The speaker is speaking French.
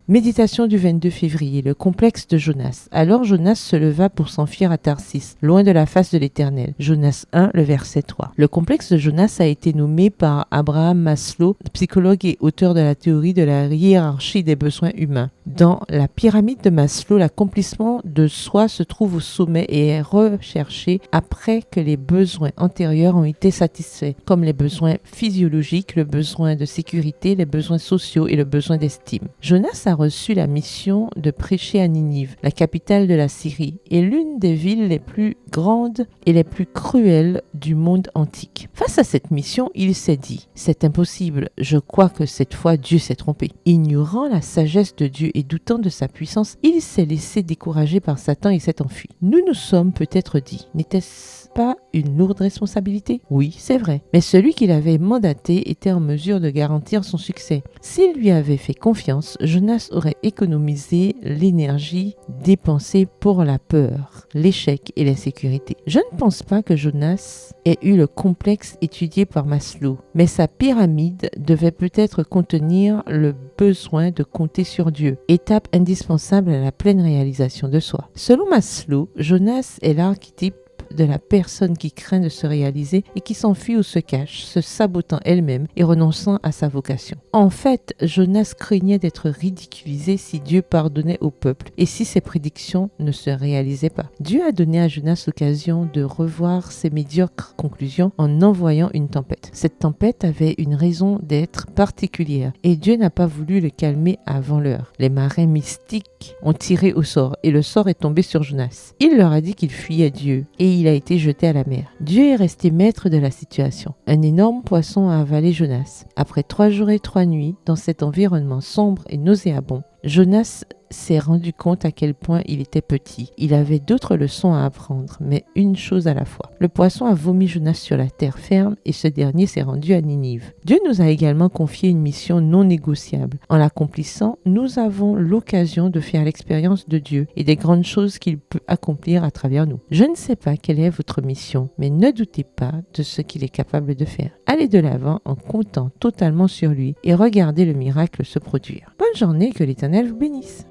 Méditation du 22 février, le complexe de Jonas. Alors Jonas se leva pour s'enfuir à Tarsis, loin de la face de l'Éternel. Jonas 1, le verset 3. Le complexe de Jonas a été nommé par Abraham Maslow, psychologue et auteur de la théorie de la hiérarchie des besoins humains. Dans la pyramide de Maslow, l'accomplissement de soi se trouve au sommet et est recherché après que les besoins antérieurs ont été satisfaits, comme les besoins physiologiques, le besoin de sécurité, les besoins sociaux et le besoin d'estime. Jonas a reçu la mission de prêcher à Ninive, la capitale de la Syrie, et l'une des villes les plus grandes et les plus cruelles du monde antique. Face à cette mission, il s'est dit « C'est impossible, je crois que cette fois Dieu s'est trompé ». Ignorant la sagesse de Dieu et doutant de sa puissance, il s'est laissé décourager par Satan et s'est enfui. Nous nous sommes peut-être dit « N'était-ce pas une lourde responsabilité ?» Oui, c'est vrai. Mais celui qui l'avait mandaté était en mesure de garantir son succès. S'il lui avait fait confiance, Jonas aurait économisé l'énergie dépensée pour la peur, l'échec et l'insécurité. Je ne pense pas que Jonas ait eu le complexe étudié par Maslow, mais sa pyramide devait peut-être contenir le besoin de compter sur Dieu, étape indispensable à la pleine réalisation de soi. Selon Maslow, Jonas est l'archétype de la personne qui craint de se réaliser et qui s'enfuit ou se cache, se sabotant elle-même et renonçant à sa vocation. En fait, Jonas craignait d'être ridiculisé si Dieu pardonnait au peuple et si ses prédictions ne se réalisaient pas. Dieu a donné à Jonas l'occasion de revoir ses médiocres conclusions en envoyant une tempête. Cette tempête avait une raison d'être particulière et Dieu n'a pas voulu le calmer avant l'heure. Les marins mystiques ont tiré au sort et le sort est tombé sur Jonas. Il leur a dit qu'il fuyait Dieu et il a été jeté à la mer. Dieu est resté maître de la situation. Un énorme poisson a avalé Jonas. Après 3 jours et 3 nuits, dans cet environnement sombre et nauséabond, Jonas s'est rendu compte à quel point il était petit. Il avait d'autres leçons à apprendre, mais une chose à la fois. Le poisson a vomi Jonas sur la terre ferme et ce dernier s'est rendu à Ninive. Dieu nous a également confié une mission non négociable. En l'accomplissant, nous avons l'occasion de faire l'expérience de Dieu et des grandes choses qu'il peut accomplir à travers nous. Je ne sais pas quelle est votre mission, mais ne doutez pas de ce qu'il est capable de faire. Allez de l'avant en comptant totalement sur lui et regardez le miracle se produire. Bonne journée, que l'Éternel vous bénisse.